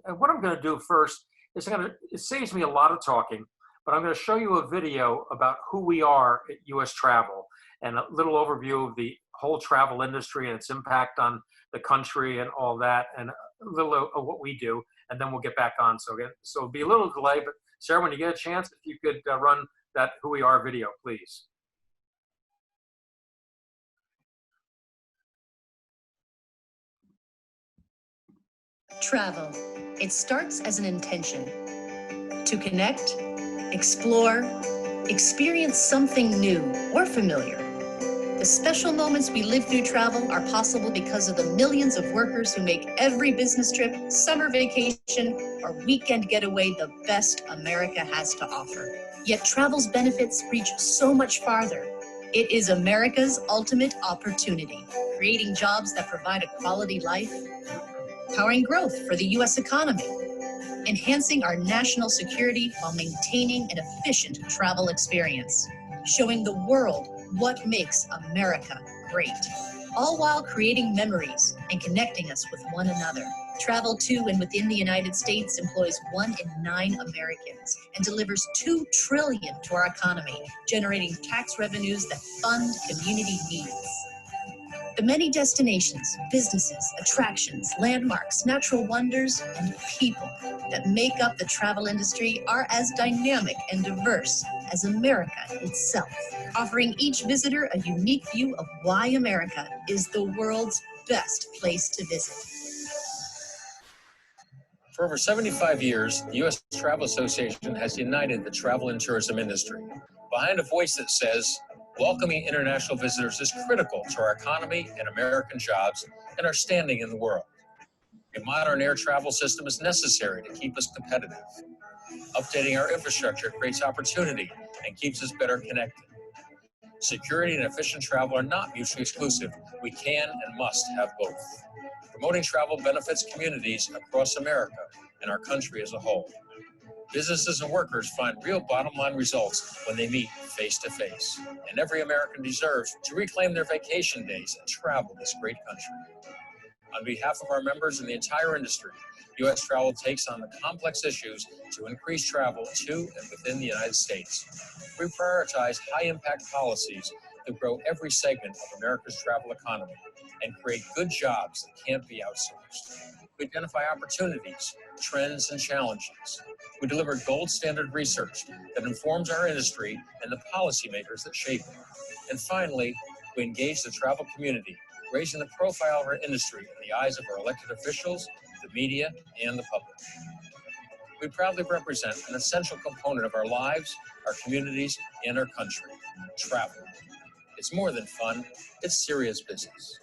And what I'm going to do first is it saves me a lot of talking, but I'm going to show you a video about who we are at U.S. Travel and a little overview of the whole travel industry and its impact on the country and all that, and a little of what we do, and then we'll get back on. So it'll be a little delay, but Sarah, when you get a chance, if you could run that who we are video, please. Travel. It starts as an intention to connect, explore, experience something new or familiar. The special moments we live through travel are possible because of the millions of workers who make every business trip, summer vacation, or weekend getaway the best America has to offer. Yet travel's benefits reach so much farther. It is America's ultimate opportunity, creating jobs that provide a quality life, powering growth for the U.S. economy, enhancing our national security while maintaining an efficient travel experience, showing the world what makes America great, all while creating memories and connecting us with one another. Travel to and within the United States employs 1 in 9 Americans and delivers $2 trillion to our economy, generating tax revenues that fund community needs. The many destinations, businesses, attractions, landmarks, natural wonders, and people that make up the travel industry are as dynamic and diverse as America itself, offering each visitor a unique view of why America is the world's best place to visit. For over 75 years, the U.S. Travel Association has united the travel and tourism industry behind a voice that says, welcoming international visitors is critical to our economy and American jobs and our standing in the world. A modern air travel system is necessary to keep us competitive. Updating our infrastructure creates opportunity and keeps us better connected. Security and efficient travel are not mutually exclusive. We can and must have both. Promoting travel benefits communities across America and our country as a whole. Businesses and workers find real bottom-line results when they meet face-to-face. And every American deserves to reclaim their vacation days and travel this great country. On behalf of our members and the entire industry, U.S. Travel takes on the complex issues to increase travel to and within the United States. We prioritize high-impact policies that grow every segment of America's travel economy and create good jobs that can't be outsourced. We identify opportunities, trends, and challenges. We deliver gold standard research that informs our industry and the policymakers that shape it. And finally, we engage the travel community, raising the profile of our industry in the eyes of our elected officials, the media, and the public. We proudly represent an essential component of our lives, our communities, and our country, travel. It's more than fun, it's serious business.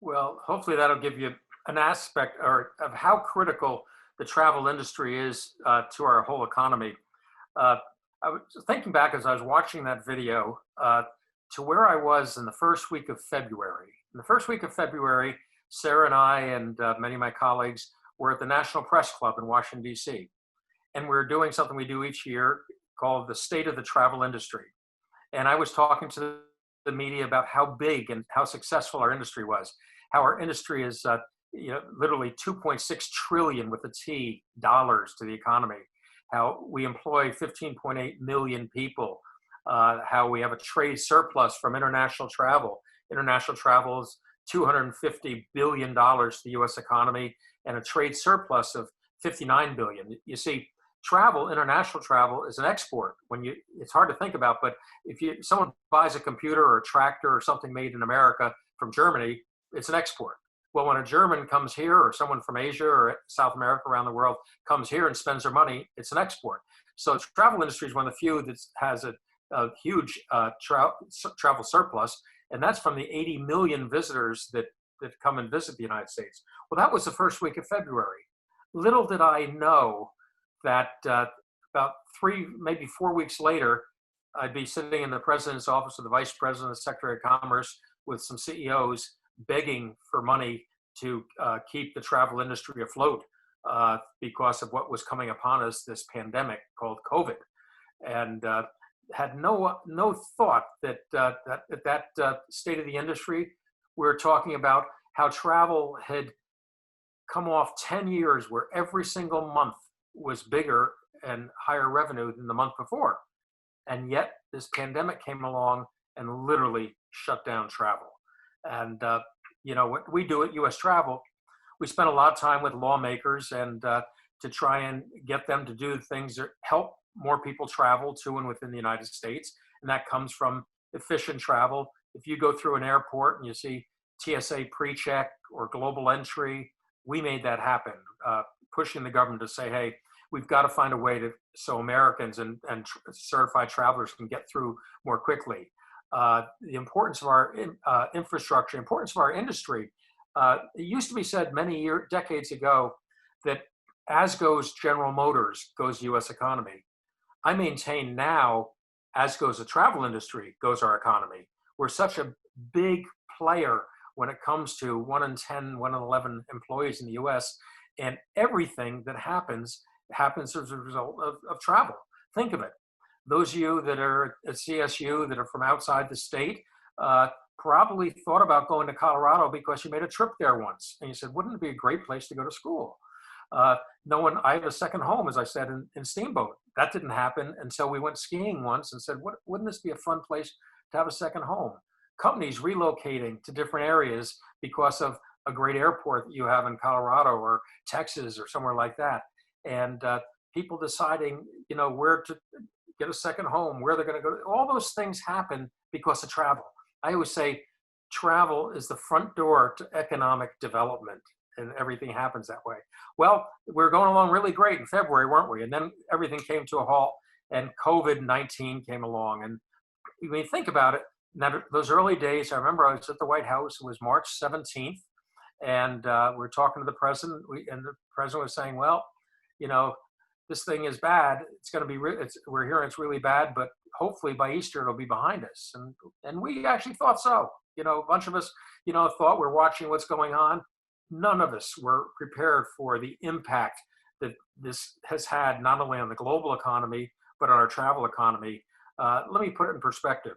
Well, hopefully that'll give you an aspect of how critical the travel industry is to our whole economy. I was thinking back as I was watching that video to where I was in the first week of February. In the first week of February, Sarah and I and many of my colleagues were at the National Press Club in Washington, D.C. And we're doing something we do each year called the State of the Travel Industry. And I was talking to the media about how big and how successful our industry was, how our industry is literally 2.6 trillion with a T dollars to the economy, how we employ 15.8 million people, how we have a trade surplus from international travel. International travel is $250 billion to the U.S. economy and a trade surplus of 59 billion. You see, travel, international travel is an export. It's hard to think about, but if someone buys a computer or a tractor or something made in America from Germany, it's an export. Well, when a German comes here or someone from Asia or South America around the world comes here and spends their money, it's an export. So the travel industry is one of the few that has a huge travel surplus, and that's from the 80 million visitors that come and visit the United States. Well, that was the first week of February. Little did I know that about 3, maybe 4 weeks later, I'd be sitting in the president's office or the vice president, the secretary of commerce, with some CEOs begging for money to keep the travel industry afloat because of what was coming upon us, this pandemic called COVID. And had no thought that that state of the industry we were talking about how travel had come off 10 years where every single month was bigger and higher revenue than the month before. And yet this pandemic came along and literally shut down travel. And, what we do at U.S. Travel, we spend a lot of time with lawmakers and to try and get them to do things that help more people travel to and within the United States. And that comes from efficient travel. If you go through an airport and you see TSA pre-check or global entry, we made that happen, pushing the government to say, hey, we've got to find a way so Americans and certified travelers can get through more quickly. The importance of our infrastructure, importance of our industry. It used to be said decades ago that as goes General Motors, goes U.S. economy. I maintain now, as goes the travel industry, goes our economy. We're such a big player when it comes to 1 in 10, 1 in 11 employees in the U.S. And everything that happens as a result of travel. Think of it. Those of you that are at CSU that are from outside the state probably thought about going to Colorado because you made a trip there once. And you said, wouldn't it be a great place to go to school? I have a second home, as I said, in Steamboat. That didn't happen until we went skiing once and said, wouldn't this be a fun place to have a second home? Companies relocating to different areas because of a great airport that you have in Colorado or Texas or somewhere like that. And people deciding, where to get a second home, where they're going to go. All those things happen because of travel. I always say travel is the front door to economic development, and everything happens that way. Well, we were going along really great in February, weren't we? And then everything came to a halt, and COVID-19 came along. And when you think about it, those early days, I remember I was at the White House. It was March 17th, and we were talking to the president, and the president was saying, well, this thing is bad. It's going to be, we're hearing it's really bad, but hopefully by Easter it'll be behind us. And we actually thought so. A bunch of us, thought we're watching what's going on. None of us were prepared for the impact that this has had not only on the global economy, but on our travel economy. Let me put it in perspective.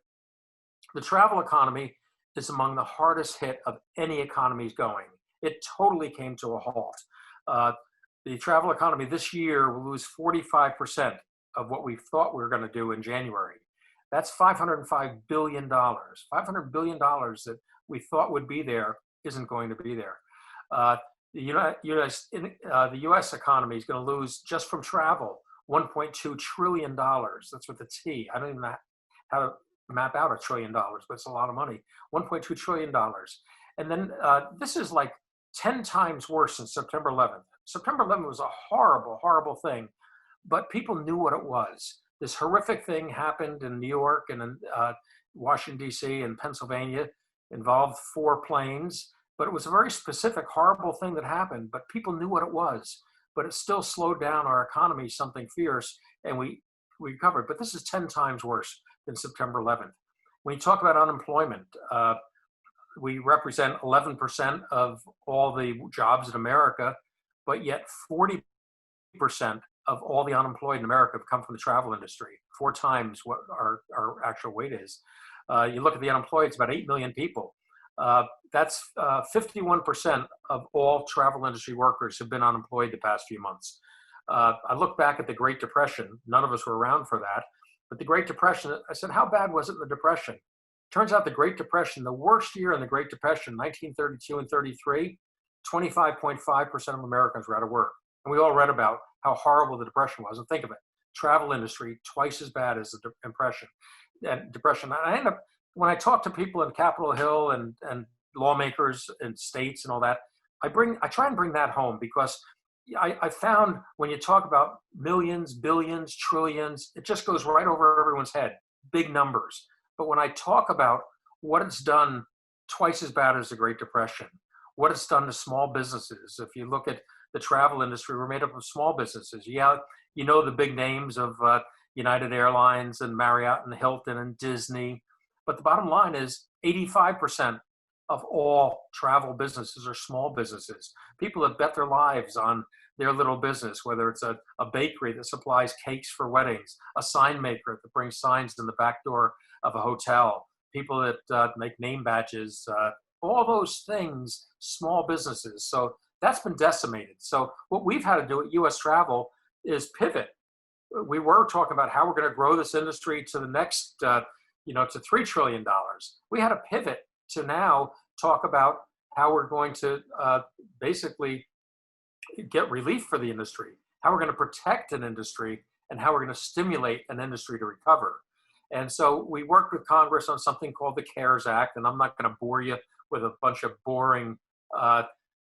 The travel economy is among the hardest hit of any economies going. It totally came to a halt. The travel economy this year will lose 45% of what we thought we were going to do in January. That's $505 billion. $500 billion that we thought would be there isn't going to be there. The U.S. economy is going to lose, just from travel, $1.2 trillion. That's with a T. I don't even know how to map out $1 trillion, but it's a lot of money. $1.2 trillion. And then this is like 10 times worse than September 11th. September 11th was a horrible, horrible thing, but people knew what it was. This horrific thing happened in New York and in Washington, D.C. and Pennsylvania, involved 4 planes, but it was a very specific, horrible thing that happened, but people knew what it was. But it still slowed down our economy, something fierce, and we recovered. But this is 10 times worse than September 11th. When you talk about unemployment, we represent 11% of all the jobs in America, but yet 40% of all the unemployed in America have come from the travel industry, 4 times what our actual weight is. You look at the unemployed, it's about 8 million people. That's 51% of all travel industry workers have been unemployed the past few months. I look back at the Great Depression. None of us were around for that. But the Great Depression, I said, how bad was it in the Depression? Turns out the Great Depression, the worst year in the Great Depression, 1932 and 33, 25.5% of Americans were out of work. And we all read about how horrible the Depression was. And think of it, travel industry, twice as bad as the Depression. And I end up, when I talk to people in Capitol Hill and lawmakers and states and all that, I try and bring that home, because I found when you talk about millions, billions, trillions, it just goes right over everyone's head, big numbers. But when I talk about what it's done, twice as bad as the Great Depression, what it's done to small businesses. If you look at the travel industry, we're made up of small businesses. Yeah, the big names of United Airlines and Marriott and Hilton and Disney. But the bottom line is 85% of all travel businesses are small businesses. People that bet their lives on their little business, whether it's a bakery that supplies cakes for weddings, a sign maker that brings signs in the back door of a hotel, people that make name badges, all those things, small businesses. So that's been decimated. So what we've had to do at U.S. Travel is pivot. We were talking about how we're going to grow this industry to the next, to $3 trillion. We had to pivot to now talk about how we're going to basically get relief for the industry, how we're going to protect an industry, and how we're going to stimulate an industry to recover. And so we worked with Congress on something called the CARES Act, and I'm not going to bore you with a bunch of boring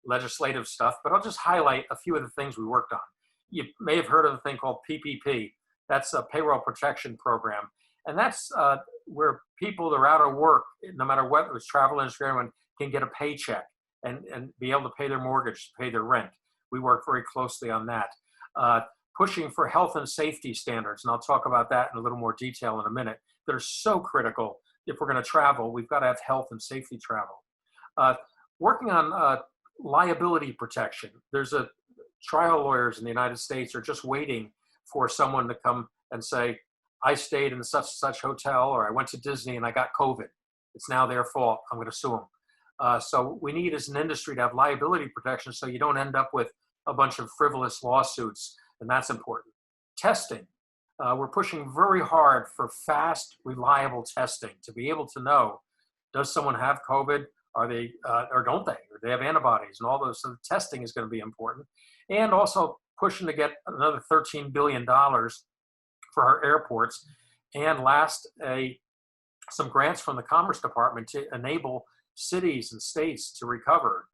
legislative stuff, but I'll just highlight a few of the things we worked on. You may have heard of a thing called PPP. That's a payroll protection program. And that's where people that are out of work, no matter what, it's travel industry, everyone can get a paycheck and be able to pay their mortgage, pay their rent. We work very closely on that. Pushing for health and safety standards, and I'll talk about that in a little more detail in a minute, that are so critical. If we're going to travel, we've got to have health and safety travel. Working on liability protection. There's trial lawyers in the United States are just waiting for someone to come and say, I stayed in such hotel, or I went to Disney and I got COVID. It's now their fault. I'm going to sue them. So we need as an industry to have liability protection so you don't end up with a bunch of frivolous lawsuits, and that's important. Testing. We're pushing very hard for fast, reliable testing to be able to know, does someone have COVID? Are they, or don't they? Or they have antibodies and all those. So the testing is going to be important. And also pushing to get another $13 billion for our airports. And last, some grants from the Commerce Department to enable cities and states to recover.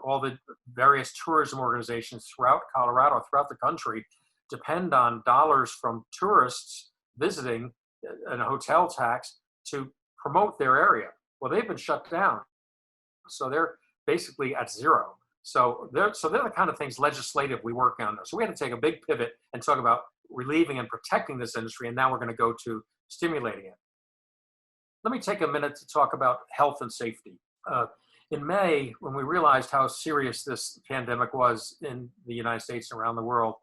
All the various tourism organizations throughout Colorado, throughout the country, depend on dollars from tourists visiting and a hotel tax to promote their area. Well, they've been shut down, so they're basically at zero. So they're the kind of things legislative we work on. So we had to take a big pivot and talk about relieving and protecting this industry, and now we're going to go to stimulating it. Let me take a minute to talk about health and safety. In May, when we realized how serious this pandemic was in the United States and around the world,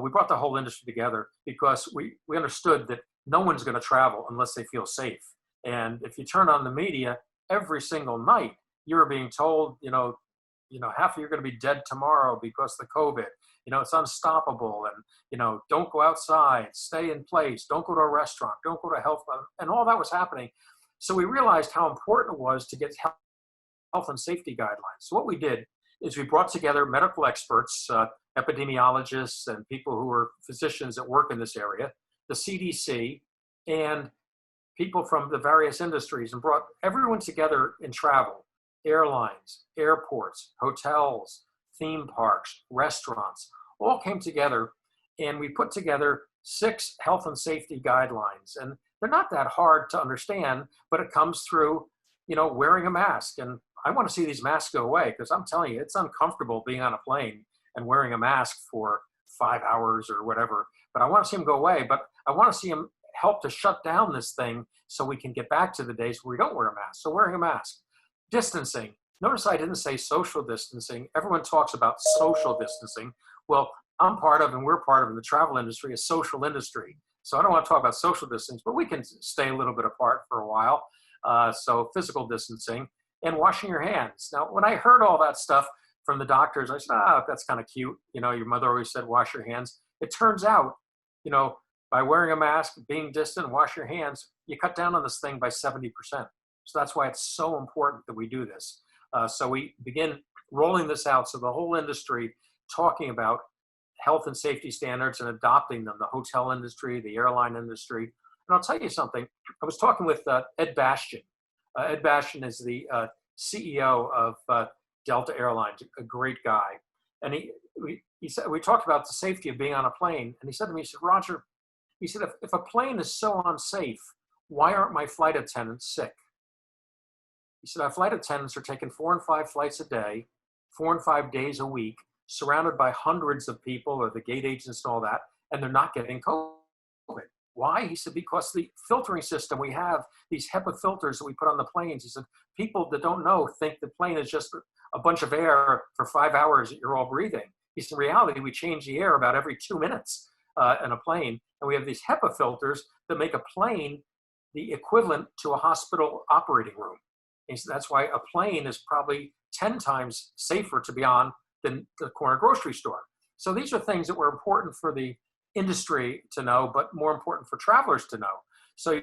we brought the whole industry together because we understood that no one's going to travel unless they feel safe. And if you turn on the media, every single night, you're being told, half of you are going to be dead tomorrow because of the COVID. It's unstoppable. And, don't go outside, stay in place, don't go to a restaurant, don't go to a health club. And all that was happening. So we realized how important it was to get health and safety guidelines. So what we did is we brought together medical experts, epidemiologists, and people who are physicians that work in this area, the CDC, and people from the various industries, and brought everyone together in travel, airlines, airports, hotels, theme parks, restaurants, all came together, and we put together 6 health and safety guidelines. And they're not that hard to understand, but it comes through, wearing a mask. And I want to see these masks go away, because I'm telling you, it's uncomfortable being on a plane and wearing a mask for 5 hours or whatever. But I want to see them go away, but I want to see them help to shut down this thing so we can get back to the days where we don't wear a mask. So wearing a mask. Distancing. Notice I didn't say social distancing. Everyone talks about social distancing. Well, I'm part of, and we're part of in the travel industry, a social industry. So I don't want to talk about social distancing, but we can stay a little bit apart for a while. So physical distancing and washing your hands. Now, when I heard all that stuff from the doctors, I said, that's kind of cute. Your mother always said, wash your hands. It turns out, by wearing a mask, being distant, wash your hands, you cut down on this thing by 70%. So that's why it's so important that we do this. So we begin rolling this out. So the whole industry talking about health and safety standards and adopting them, the hotel industry, the airline industry. And I'll tell you something. I was talking with Ed Bastian. Ed Bastian is the CEO of Delta Airlines, a great guy. And he said, we talked about the safety of being on a plane. And he said to me, he said, Roger, he said, if a plane is so unsafe, why aren't my flight attendants sick? He said, our flight attendants are taking 4 and 5 flights a day, 4 and 5 days a week, surrounded by hundreds of people or the gate agents and all that, and they're not getting COVID. Why? He said, because the filtering system, we have these HEPA filters that we put on the planes. He said, people that don't know think the plane is just a bunch of air for 5 hours that you're all breathing. He said, in reality, we change the air about every 2 minutes in a plane. And we have these HEPA filters that make a plane the equivalent to a hospital operating room. And that's why a plane is probably 10 times safer to be on than the corner grocery store. So these are things that were important for the industry to know, but more important for travelers to know. So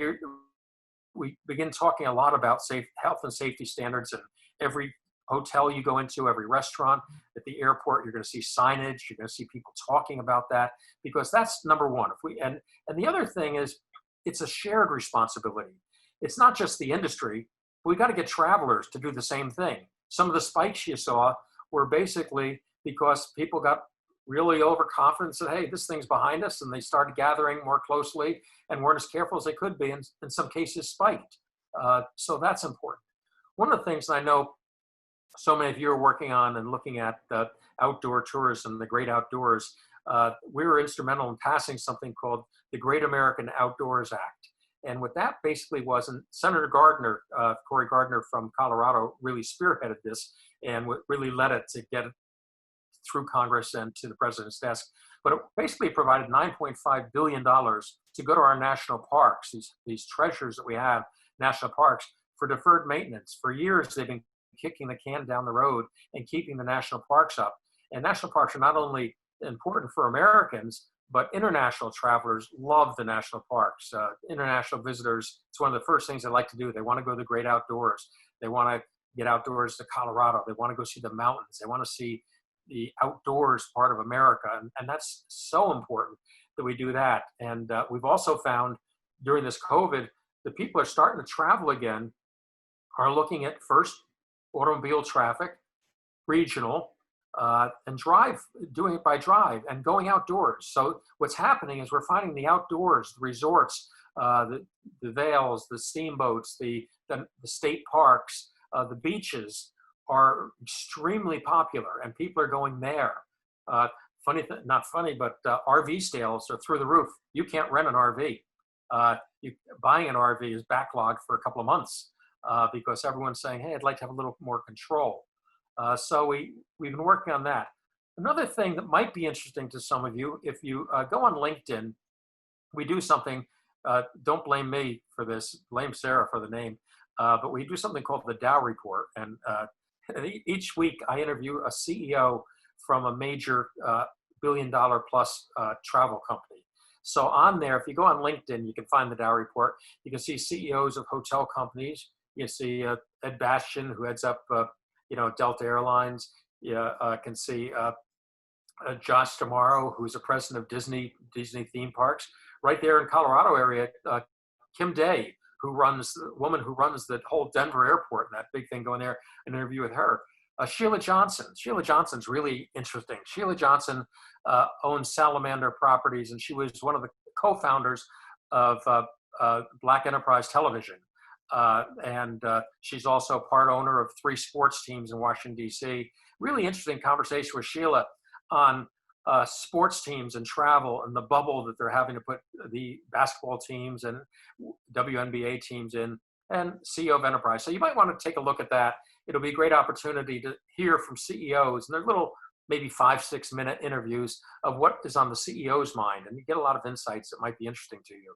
we begin talking a lot about health and safety standards in every hotel you go into, every restaurant, at the airport. You're going to see signage. You're going to see people talking about that, because that's number one. And the other thing is, it's a shared responsibility. It's not just the industry. We got to get travelers to do the same thing. Some of the spikes you saw were basically because people got really overconfident and said, hey, this thing's behind us, and they started gathering more closely and weren't as careful as they could be, and in some cases spiked. So that's important. One of the things I know so many of you are working on and looking at outdoor tourism, the great outdoors, we were instrumental in passing something called the Great American Outdoors Act. And what that basically was, and Senator Gardner, Cory Gardner from Colorado, really spearheaded this and really led it to get it through Congress and to the president's desk. But it basically provided $9.5 billion to go to our national parks, these treasures that we have, national parks, for deferred maintenance. For years, they've been kicking the can down the road and keeping the national parks up. And national parks are not only important for Americans, but international travelers love the national parks. International visitors, it's one of the first things they like to do. They want to go to the great outdoors. They want to get outdoors to Colorado. They want to go see the mountains. They want to see the outdoors part of America. And that's so important that we do that. And we've also found during this COVID, the people are starting to travel again, are looking at first automobile traffic, regional, and doing it by drive and going outdoors. So what's happening is we're finding the outdoors, the resorts, the Vales, the steamboats, the state parks, the beaches are extremely popular, and people are going there. Not funny, but RV sales are through the roof. You can't rent an RV. Buying an RV is backlogged for a couple of months because everyone's saying, hey, I'd like to have a little more control. So we've been working on that. Another thing that might be interesting to some of you, if you go on LinkedIn, we do something, don't blame me for this, blame Sarah for the name, but we do something called the Dow Report. And each week I interview a CEO from a major billion-dollar plus travel company. So on there, if you go on LinkedIn, you can find the Dow Report. You can see CEOs of hotel companies. You see Ed Bastian, who heads up Delta Airlines. You can see Josh Tomorrow, who's the president of Disney theme parks. Right there in Colorado area, Kim Day, the woman who runs the whole Denver airport, and that big thing going there, an interview with her. Sheila Johnson. Sheila Johnson's really interesting. Sheila Johnson owns Salamander Properties, and she was one of the co-founders of Black Enterprise Television. And she's also part owner of 3 sports teams in Washington, D.C. Really interesting conversation with Sheila on sports teams and travel and the bubble that they're having to put the basketball teams and WNBA teams in, and CEO of Enterprise. So you might want to take a look at that. It'll be a great opportunity to hear from CEOs, and they're little, maybe 5-6 minute interviews of what is on the CEO's mind, and you get a lot of insights that might be interesting to you.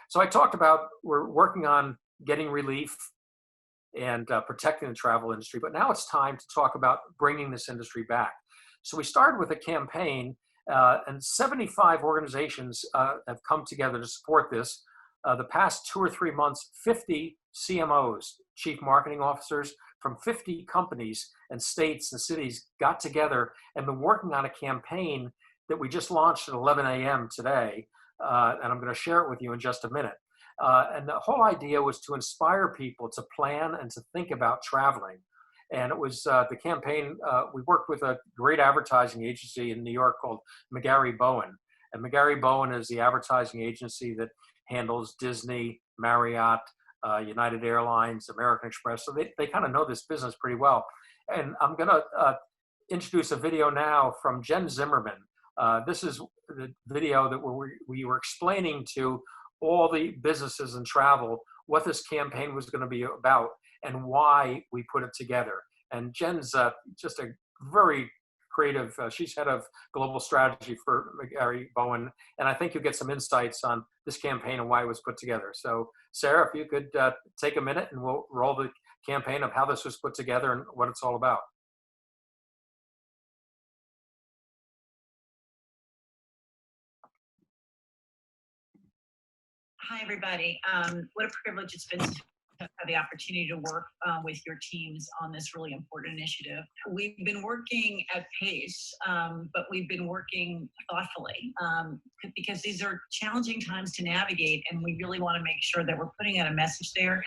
So I talked about we're working on getting relief and protecting the travel industry, but now it's time to talk about bringing this industry back. So we started with a campaign, and 75 organizations have come together to support this. The past 2 or 3 months, 50 CMOs, chief marketing officers from 50 companies and states and cities got together and been working on a campaign that we just launched at 11 a.m. today. And I'm going to share it with you in just a minute. And the whole idea was to inspire people to plan and to think about traveling. And it was the campaign, we worked with a great advertising agency in New York called McGarry Bowen. And McGarry Bowen is the advertising agency that handles Disney, Marriott, United Airlines, American Express. So they kind of know this business pretty well. And I'm going to introduce a video now from Jen Zimmerman. This is the video that we were explaining to all the businesses in travel what this campaign was going to be about and why we put it together. And Jen's just a very creative, she's head of global strategy for McGarry Bowen, and I think you'll get some insights on this campaign and why it was put together. So Sarah, if you could take a minute and we'll roll the campaign of how this was put together and what it's all about. Hi, everybody. What a privilege it's been to have the opportunity to work with your teams on this really important initiative. We've been working at pace, but we've been working thoughtfully because these are challenging times to navigate, and we really want to make sure that we're putting out a message there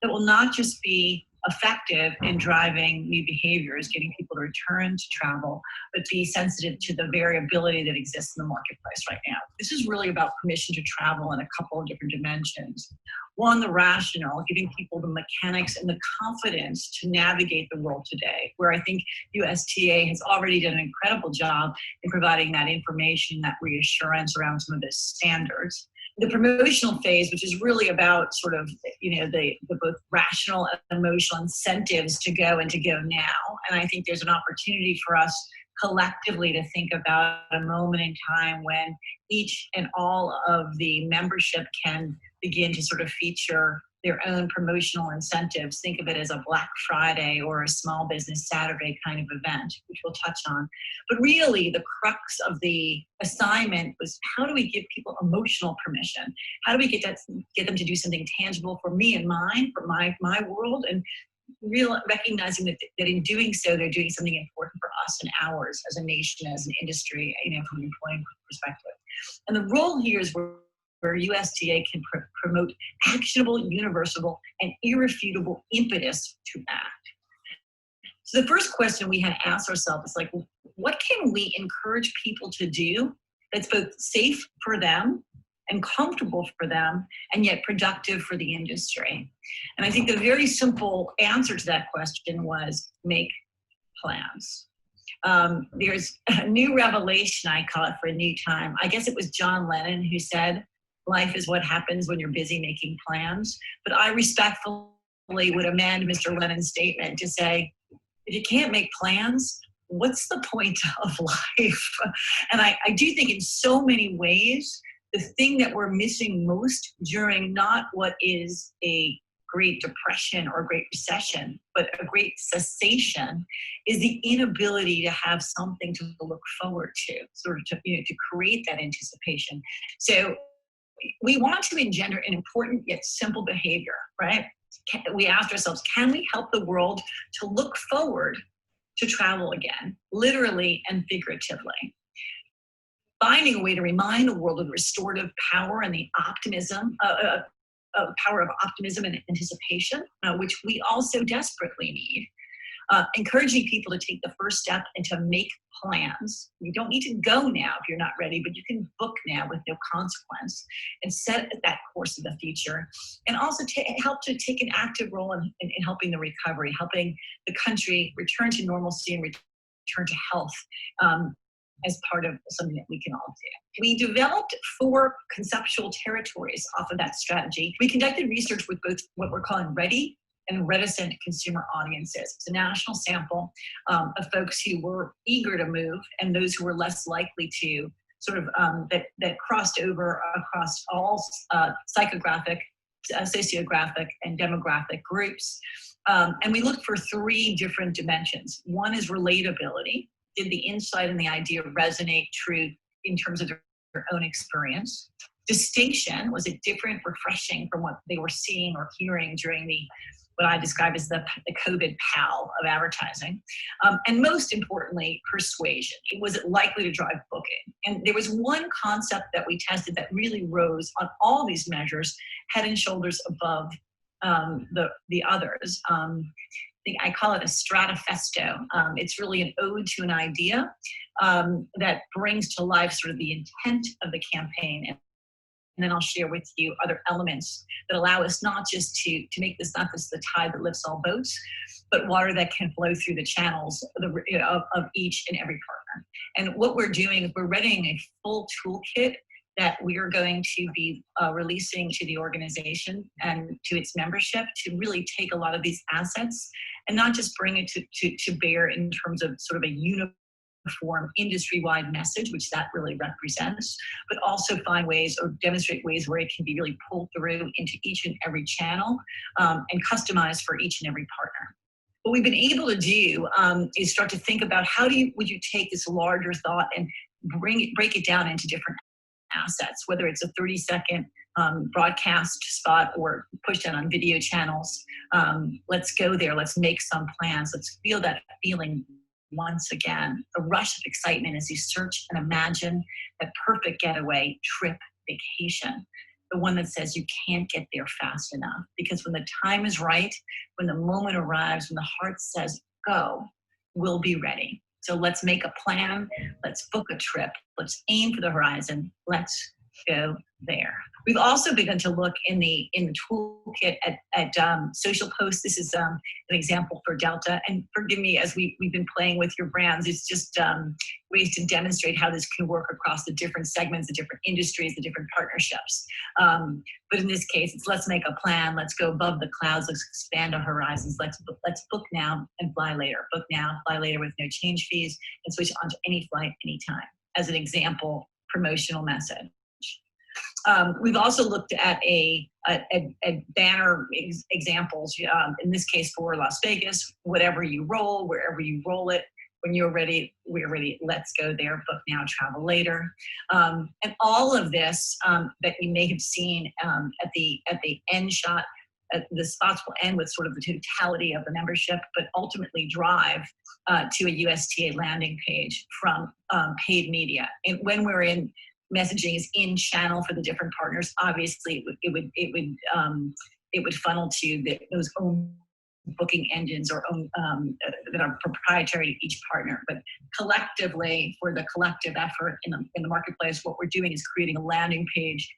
that will not just be effective in driving new behaviors, getting people to return to travel, but be sensitive to the variability that exists in the marketplace right now. This is really about permission to travel in a couple of different dimensions. One, the rationale, giving people the mechanics and the confidence to navigate the world today, where I think USTA has already done an incredible job in providing that information, that reassurance around some of the standards. The promotional phase, which is really about sort of, the both rational and emotional incentives to go and to go now. And I think there's an opportunity for us collectively to think about a moment in time when each and all of the membership can begin to sort of feature their own promotional incentives. Think of it as a Black Friday or a Small Business Saturday kind of event, which we'll touch on. But really, the crux of the assignment was, how do we give people emotional permission? How do we get them to do something tangible for me and mine, for my world, and recognizing that in doing so, they're doing something important for us and ours as a nation, as an industry, from an employment perspective. And the role here is where USTA can promote actionable, universal, and irrefutable impetus to act. So the first question we had to ask ourselves is what can we encourage people to do that's both safe for them and comfortable for them, and yet productive for the industry? And I think the very simple answer to that question was make plans. There's a new revelation, I call it, for a new time. I guess it was John Lennon who said, life is what happens when you're busy making plans. But I respectfully would amend Mr. Lennon's statement to say, if you can't make plans, what's the point of life? And I do think in so many ways, the thing that we're missing most during not what is a Great Depression or Great Recession, but a great cessation, is the inability to have something to look forward to, sort of to create that anticipation. So we want to engender an important yet simple behavior, right? We asked ourselves, can we help the world to look forward to travel again, literally and figuratively? Finding a way to remind the world of the restorative power and the optimism, power of optimism and anticipation, which we also desperately need. Encouraging people to take the first step and to make plans. You don't need to go now if you're not ready, but you can book now with no consequence and set that course of the future. And also to help to take an active role in helping the recovery, helping the country return to normalcy and return to health as part of something that we can all do. We developed 4 conceptual territories off of that strategy. We conducted research with both what we're calling ready and reticent consumer audiences. It's a national sample of folks who were eager to move and those who were less likely to, sort of that crossed over across all psychographic, sociographic, and demographic groups. And we looked for 3 different dimensions. One is relatability. Did the insight and the idea resonate true in terms of their own experience? Distinction, was it different, refreshing from what they were seeing or hearing during what I describe as the COVID PAL of advertising? And most importantly, persuasion. Was it likely to drive booking? And there was one concept that we tested that really rose on all these measures, head and shoulders above the others. I call it a stratafesto. It's really an ode to an idea that brings to life sort of the intent of the campaign. And then I'll share with you other elements that allow us not just to make this not just the tide that lifts all boats, but water that can flow through the channels of each and every partner. And what we're doing is we're readying a full toolkit that we are going to be releasing to the organization and to its membership to really take a lot of these assets and not just bring it to bear in terms of sort of a form industry-wide message, which that really represents, but also find ways or demonstrate ways where it can be really pulled through into each and every channel and customized for each and every partner. What we've been able to do is start to think about how would you take this larger thought and break it down into different assets, whether it's a 30-second broadcast spot or push down on video channels. Let's go there. Let's make some plans. Let's feel that feeling once again, a rush of excitement as you search and imagine that perfect getaway, trip, vacation, the one that says you can't get there fast enough. Because when the time is right, when the moment arrives, when the heart says go, we'll be ready. So let's make a plan. Let's book a trip. Let's aim for the horizon. Let's go there. We've also begun to look in the toolkit at social posts. This is an example for Delta. And forgive me, as we've been playing with your brands, it's just ways to demonstrate how this can work across the different segments, the different industries, the different partnerships. But in this case, it's let's make a plan. Let's go above the clouds. Let's expand our horizons. Let's book now and fly later. Book now, fly later with no change fees, and switch onto any flight anytime. As an example, promotional message. We've also looked at a banner examples, in this case for Las Vegas, whatever you roll, wherever you roll it, when you're ready, we're ready, let's go there, book now, travel later. And all of this that you may have seen at the end shot, the spots will end with sort of the totality of the membership, but ultimately drive to a USTA landing page from paid media. And when we're in messaging is in channel for the different partners, obviously it would funnel to those own booking engines or own that are proprietary to each partner. But collectively, for the collective effort in the marketplace, what we're doing is creating a landing page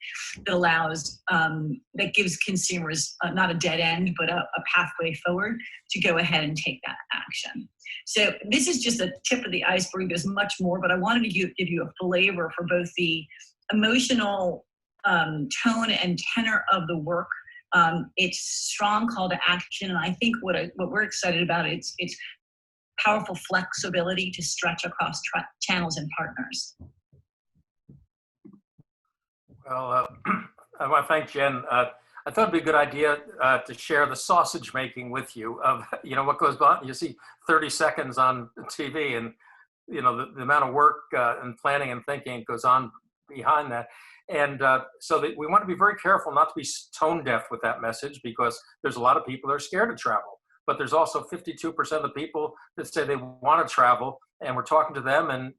that allows that gives consumers not a dead end, but a pathway forward to go ahead and take that action. So this is just a tip of the iceberg. There's much more, but I wanted to give you a flavor for both the emotional tone and tenor of the work. It's strong call to action, and I think what we're excited about it's powerful flexibility to stretch across channels and partners. Well, I want to thank Jen. I thought it'd be a good idea to share the sausage making with you of what goes on. You see 30 seconds on TV, and the amount of work and planning and thinking goes on behind that. And so we want to be very careful not to be tone deaf with that message, because there's a lot of people that are scared to travel. But there's also 52% of the people that say they want to travel, and we're talking to them, and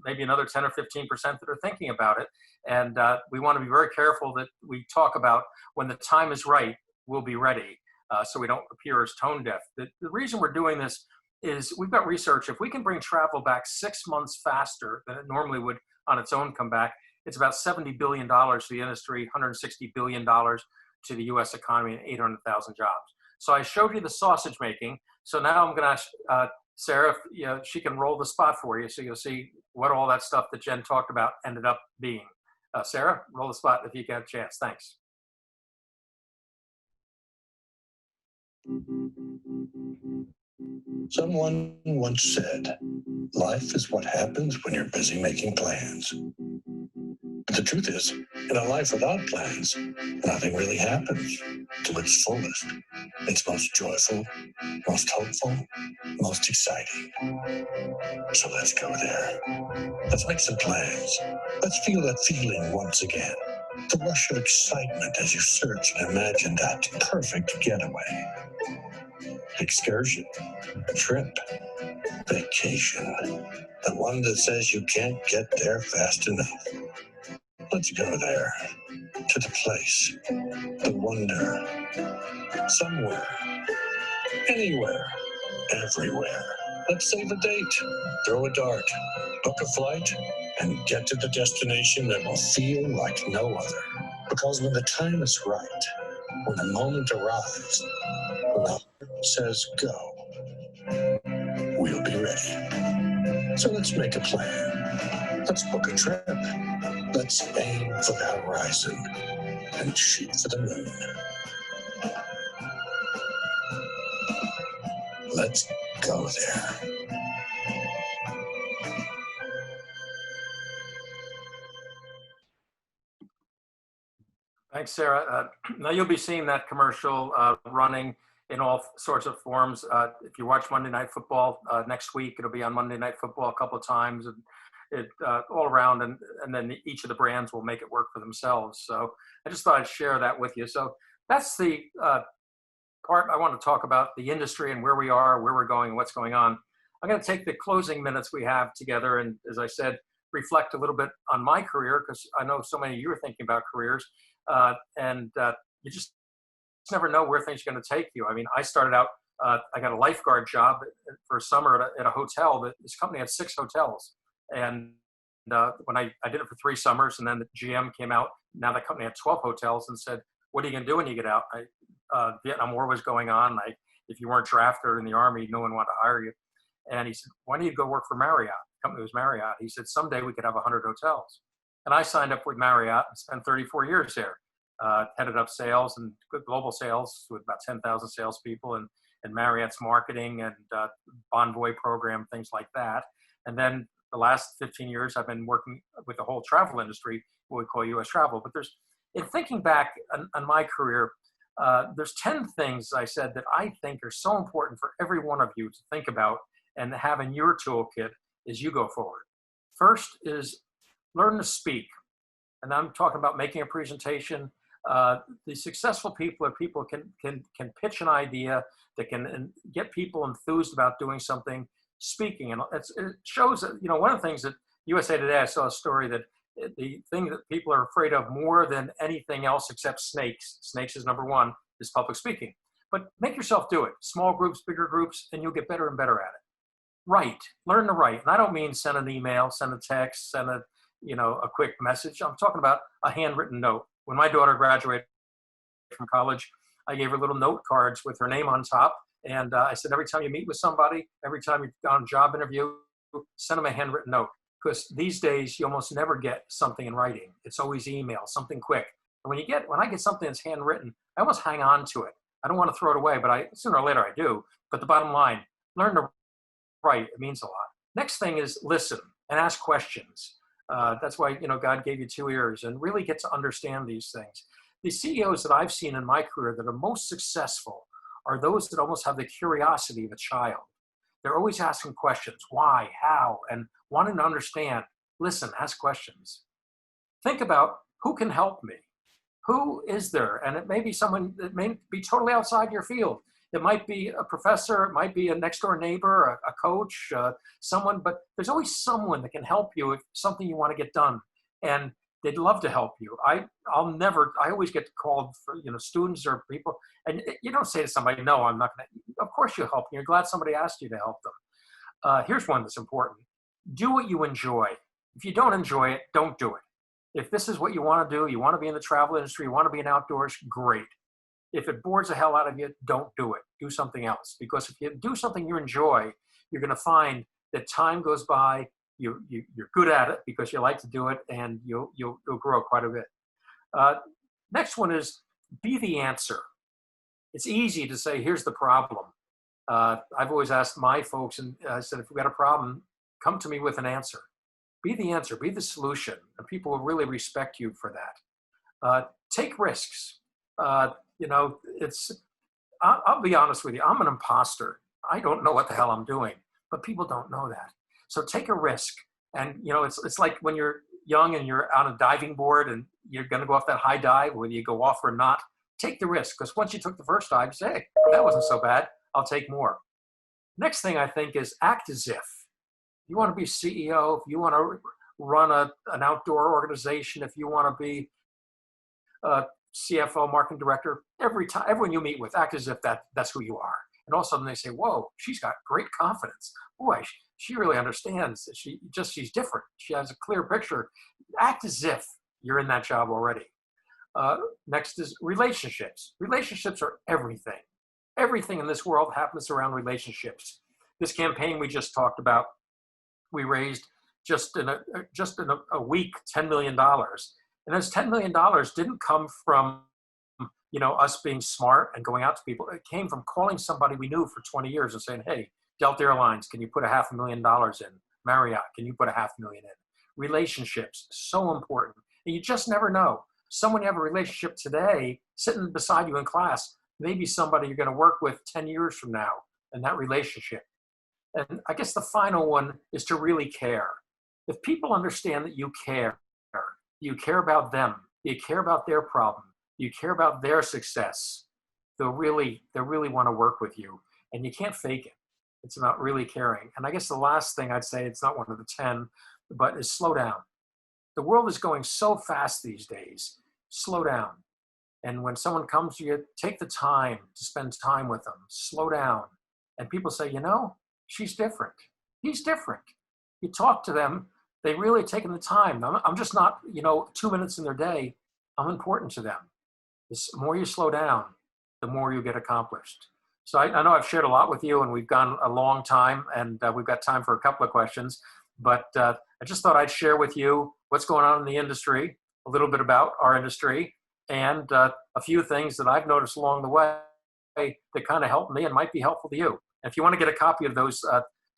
maybe another 10 or 15% that are thinking about it. And we want to be very careful that we talk about when the time is right, we'll be ready, so we don't appear as tone deaf. The reason we're doing this is we've got research. If we can bring travel back 6 months faster than it normally would on its own come back, it's about $70 billion to the industry, $160 billion to the U.S. economy, and 800,000 jobs. So I showed you the sausage making. So now I'm going to ask Sarah if she can roll the spot for you, so you'll see what all that stuff that Jen talked about ended up being. Sarah, roll the spot if you get a chance. Thanks. Someone once said, life is what happens when you're busy making plans. But the truth is, in a life without plans, nothing really happens to its fullest. It's most joyful, most hopeful, most exciting. So let's go there. Let's make some plans. Let's feel that feeling once again. The rush of excitement as you search and imagine that perfect getaway. Excursion, trip, vacation, the one that says you can't get there fast enough. Let's go there, to the place, the wonder, somewhere, anywhere, everywhere. Let's save a date, throw a dart, book a flight, and get to the destination that will feel like no other. Because when the time is right, when the moment arrives, when the heart says go, we'll be ready. So let's make a plan. Let's book a trip. Let's aim for the horizon and shoot for the moon. Let's go there. Thanks, Sarah. Now you'll be seeing that commercial running in all sorts of forms. If you watch Monday Night Football next week, it'll be on Monday Night Football a couple of times, and it all around, and then each of the brands will make it work for themselves. So I just thought I'd share that with you. So that's the part I want to talk about, the industry and where we are, where we're going, what's going on. I'm going to take the closing minutes we have together, and as I said, reflect a little bit on my career, because I know so many of you are thinking about careers, and you just never know where things are going to take you. I mean, I started out, I got a lifeguard job for a summer at a hotel. This company had 6 hotels, and when I did it for 3 summers, and then the GM came out. Now the company had 12 hotels and said, "What are you going to do when you get out?" Vietnam War was going on. If you weren't drafted in the Army, no one wanted to hire you. And he said, "Why don't you go work for Marriott?" The company was Marriott. He said, "Someday we could have 100 hotels." And I signed up with Marriott and spent 34 years there. Headed up sales and global sales with about 10,000 salespeople, and Marriott's marketing and Bonvoy program, things like that. And then the last 15 years, I've been working with the whole travel industry, what we call U.S. travel. But in thinking back on my career, there's 10 things I said that I think are so important for every one of you to think about and have in your toolkit as you go forward. First is learn to speak. And I'm talking about making a presentation. The successful people are people can pitch an idea, that can get people enthused about doing something, speaking. And it shows that, one of the things that USA Today, I saw a story that the thing that people are afraid of more than anything else except snakes is number one, is public speaking. But make yourself do it. Small groups, bigger groups, and you'll get better and better at it. Write, learn to write. And I don't mean send an email, send a text, send a quick message. I'm talking about a handwritten note. When my daughter graduated from college, I gave her little note cards with her name on top. And I said, every time you meet with somebody, every time you're on a job interview, send them a handwritten note. Because these days you almost never get something in writing. It's always email, something quick. And when I get something that's handwritten, I almost hang on to it. I don't want to throw it away, but sooner or later I do. But the bottom line, learn to write. It means a lot. Next thing is listen and ask questions. That's why, God gave you 2 ears, and really get to understand these things. The CEOs that I've seen in my career that are most successful are those that almost have the curiosity of a child. They're always asking questions, why, how, and wanting to understand. Listen, ask questions. Think about who can help me. Who is there? And it may be someone that may be totally outside your field. It might be a professor, it might be a next door neighbor, a coach, someone, but there's always someone that can help you if something you want to get done. And they'd love to help you. I always get called for, students or people, and you don't say to somebody, no, I'm not going to. Of course you'll help. You're glad somebody asked you to help them. Here's one that's important. Do what you enjoy. If you don't enjoy it, don't do it. If this is what you want to do, you want to be in the travel industry, you want to be in outdoors, great. If it bores the hell out of you, don't do it. Do something else. Because if you do something you enjoy, you're going to find that time goes by, you're good at it because you like to do it, and you'll grow quite a bit. Next one is be the answer. It's easy to say, here's the problem. I've always asked my folks, and I said, if we've got a problem, come to me with an answer. Be the answer, be the solution, and people will really respect you for that. Take risks. I'll be honest with you, I'm an imposter. I don't know what the hell I'm doing, but people don't know that. So take a risk. And, it's like when you're young and you're on a diving board and you're going to go off that high dive, whether you go off or not, take the risk. Because once you took the first dive, you say, hey, that wasn't so bad. I'll take more. Next thing I think is act as if. You want to be CEO, if you want to run an outdoor organization, if you want to be a CFO, marketing director, everyone you meet with, act as if that's who you are. And all of a sudden they say, whoa, she's got great confidence. Boy, she really understands. She's different. She has a clear picture. Act as if you're in that job already. Next is relationships. Relationships are everything. Everything in this world happens around relationships. This campaign we just talked about, we raised just in a week, $10 million. And this $10 million didn't come from, us being smart and going out to people. It came from calling somebody we knew for 20 years and saying, hey, Delta Airlines, can you put $500,000 in? Marriott, can you put $500,000 in? Relationships, so important. And you just never know. someone you have a relationship today, sitting beside you in class, maybe somebody you're going to work with 10 years from now in that relationship. And I guess the final one is to really care. If people understand that you care about them, you care about their problem, you care about their success, they'll really want to work with you. And you can't fake it. It's about really caring. And I guess the last thing I'd say, it's not one of the 10, but is slow down. The world is going so fast these days. Slow down. And when someone comes to you, take the time to spend time with them. Slow down. And people say, you know, she's different. He's different. You talk to them, they really taken the time. I'm just not, 2 minutes in their day. I'm important to them. The more you slow down, the more you get accomplished. So I know I've shared a lot with you, and we've gone a long time, and we've got time for a couple of questions. But I just thought I'd share with you what's going on in the industry, a little bit about our industry, and a few things that I've noticed along the way that kind of helped me and might be helpful to you. And if you want to get a copy of those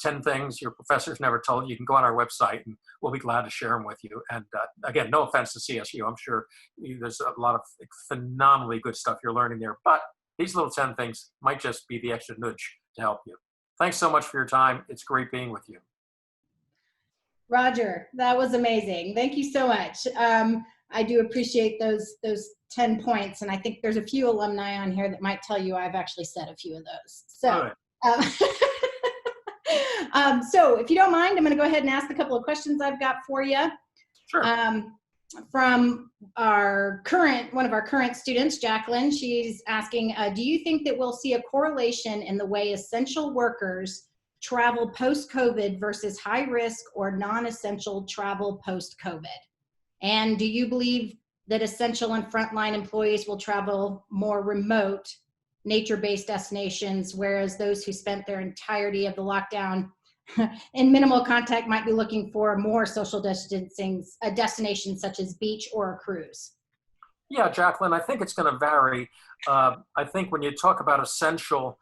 10 things your professors never told you, you can go on our website, and we'll be glad to share them with you. And again, no offense to CSU. I'm sure there's a lot of phenomenally good stuff you're learning there. But these little 10 things might just be the extra nudge to help you. Thanks so much for your time. It's great being with you. Roger, that was amazing. Thank you so much. I do appreciate those 10 points. And I think there's a few alumni on here that might tell you I've actually said a few of those. So, so if you don't mind, I'm going to go ahead and ask a couple of questions I've got for you. Sure. From one of our current students, Jacqueline, she's asking, do you think that we'll see a correlation in the way essential workers travel post-COVID versus high risk or non-essential travel post-COVID? And do you believe that essential and frontline employees will travel more remote, nature-based destinations, whereas those who spent their entirety of the lockdown in minimal contact might be looking for more social distancing destinations such as beach or a cruise? Yeah, Jacqueline, I think it's going to vary. I think when you talk about essential,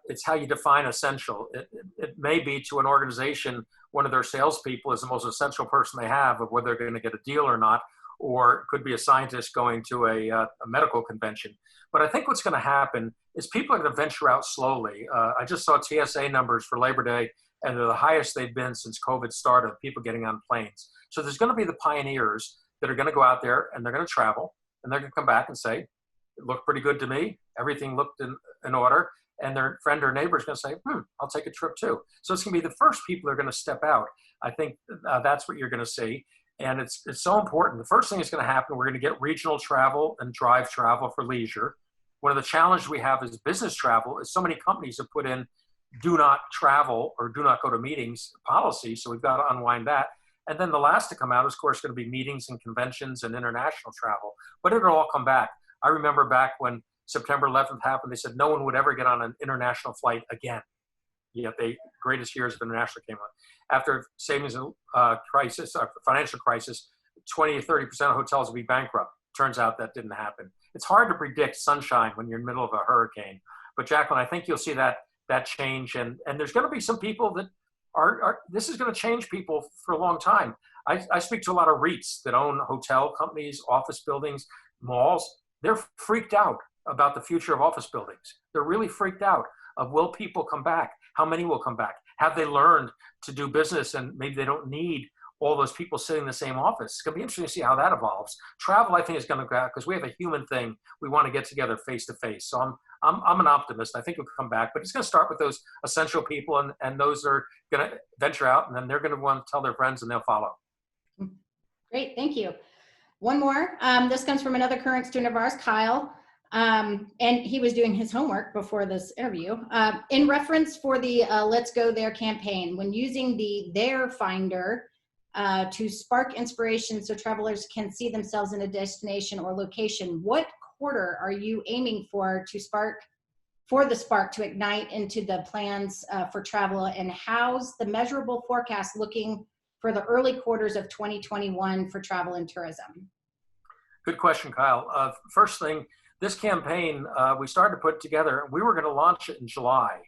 it's how you define essential. It may be to an organization, one of their salespeople is the most essential person they have, of whether they're going to get a deal or not, or it could be a scientist going to a medical convention. But I think what's going to happen is people are going to venture out slowly. I just saw TSA numbers for Labor Day, and they're the highest they've been since COVID started, people getting on planes. So there's going to be the pioneers that are going to go out there and they're going to travel, and they're going to come back and say, it looked pretty good to me. Everything looked in order. And their friend or neighbor is going to say, I'll take a trip too. So it's going to be the first people that are going to step out. I think that's what you're going to see. And it's so important. The first thing that's going to happen, we're going to get regional travel and drive travel for leisure. One of the challenges we have is business travel is so many companies have put in do not travel or do not go to meetings policy. So we've got to unwind that. And then the last to come out is, of course, going to be meetings and conventions and international travel. But it'll all come back. I remember back when September 11th happened, they said no one would ever get on an international flight again. Yet the greatest years of international came on. After savings crisis, financial crisis, 20 or 30% of hotels will be bankrupt. Turns out that didn't happen. It's hard to predict sunshine when you're in the middle of a hurricane. But Jacqueline, I think you'll see that change. And there's going to be some people that this is going to change people for a long time. I speak to a lot of REITs that own hotel companies, office buildings, malls. They're freaked out about the future of office buildings. They're really freaked out of, will people come back? How many will come back? Have they learned to do business and maybe they don't need all those people sitting in the same office? It's going to be interesting to see how that evolves. Travel, I think, is going to go, because we have a human thing. We want to get together face to face. So I'm an optimist. I think it'll come back, but it's going to start with those essential people and those that are going to venture out, and then they're going to want to tell their friends and they'll follow. Great, thank you. One more. This comes from another current student of ours, Kyle. And he was doing his homework before this interview. In reference for the Let's Go There campaign, when using the There Finder to spark inspiration so travelers can see themselves in a destination or location, what quarter are you aiming for the spark to ignite into the plans for travel, and how's the measurable forecast looking for the early quarters of 2021 for travel and tourism? Good question, Kyle. First thing, this campaign, we started to put together. We were going to launch it in July.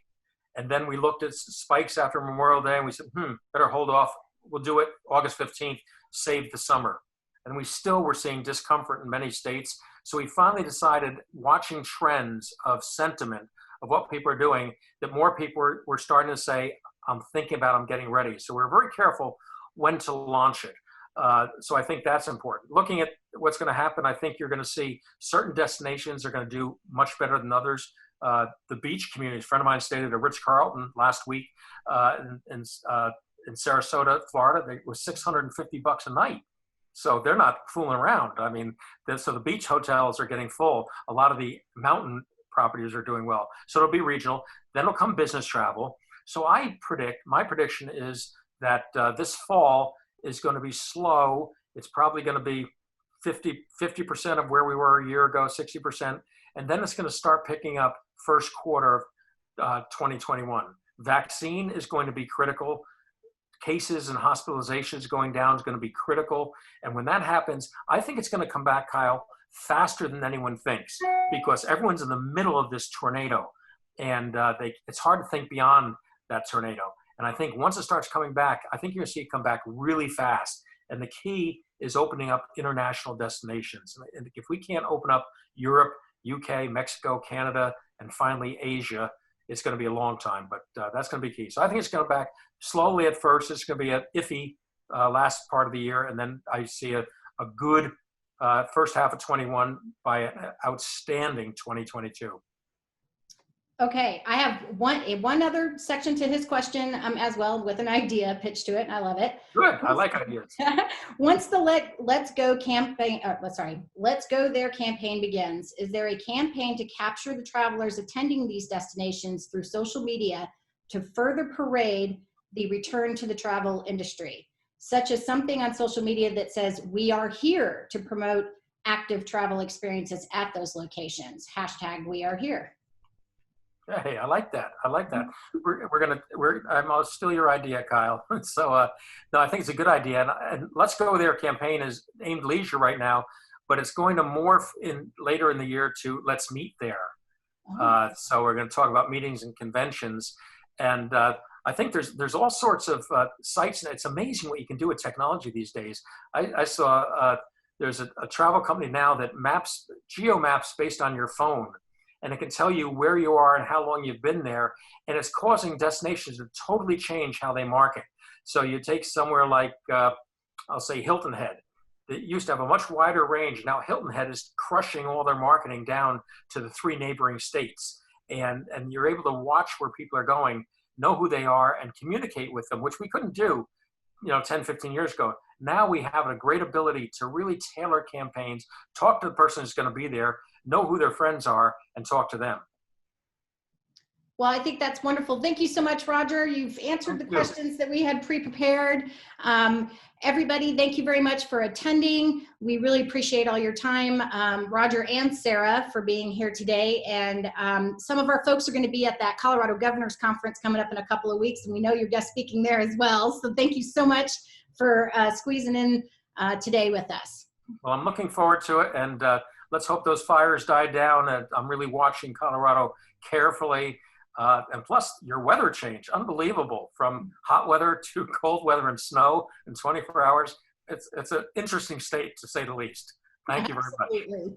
And then we looked at spikes after Memorial Day and we said, better hold off. We'll do it August 15th, save the summer. and we still were seeing discomfort in many states. So we finally decided, watching trends of sentiment of what people are doing, that more people were starting to say, I'm thinking about, I'm getting ready. So we're very careful when to launch it. So I think that's important. Looking at what's going to happen, I think you're going to see certain destinations are going to do much better than others. The beach communities, a friend of mine stayed at a Ritz-Carlton last week in Sarasota, Florida. It was $650 a night. So they're not fooling around. I mean, so the beach hotels are getting full. A lot of the mountain properties are doing well. So it'll be regional. Then will come business travel. So my prediction is that this fall is going to be slow. It's probably going to be 50% of where we were a year ago, 60%. And then it's going to start picking up first quarter of 2021. Vaccine is going to be critical. Cases and hospitalizations going down is going to be critical. And when that happens, I think it's going to come back, Kyle, faster than anyone thinks, because everyone's in the middle of this tornado. And it's hard to think beyond that tornado. And I think once it starts coming back, I think you're going to see it come back really fast. And the key is opening up international destinations. And if we can't open up Europe, UK, Mexico, Canada, and finally Asia, it's going to be a long time, but that's going to be key. So I think it's going to back slowly at first. It's going to be an iffy last part of the year. And then I see a good first half of 21 by an outstanding 2022. Okay, I have one other section to his question as well, with an idea pitched to it, and I love it. Good, I like ideas. Once the Let's Go campaign, Let's Go There campaign begins, is there a campaign to capture the travelers attending these destinations through social media to further parade the return to the travel industry, such as something on social media that says, "We are here to promote active travel experiences at those locations. #We are here." Hey, I like that. I like that. I'll steal your idea, Kyle. So, no, I think it's a good idea. And Let's Go There campaign is aimed leisure right now, but it's going to morph later in the year to Let's Meet There. So we're going to talk about meetings and conventions. And I think there's all sorts of sites. And it's amazing what you can do with technology these days. I saw there's a travel company now that geo-maps based on your phone. And it can tell you where you are and how long you've been there. And it's causing destinations to totally change how they market. So you take somewhere like, I'll say Hilton Head. It used to have a much wider range. Now Hilton Head is crushing all their marketing down to the 3 neighboring states. And you're able to watch where people are going, know who they are, and communicate with them, which we couldn't do 10, 15 years ago. Now we have a great ability to really tailor campaigns, talk to the person who's going to be there, know who their friends are, and talk to them. Well, I think that's wonderful. Thank you so much, Roger. You've answered the questions that we had pre-prepared. Everybody, thank you very much for attending. We really appreciate all your time, Roger and Sarah, for being here today. And some of our folks are going to be at that Colorado Governors Conference coming up in a couple of weeks, and we know you're guest speaking there as well. So thank you so much for squeezing in today with us. Well, I'm looking forward to it, and let's hope those fires die down. And I'm really watching Colorado carefully. And plus, your weather change, unbelievable, from hot weather to cold weather and snow in 24 hours. It's an interesting state, to say the least. Thank you very much.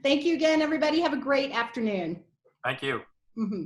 Thank you again, everybody. Have a great afternoon. Thank you. Mm-hmm.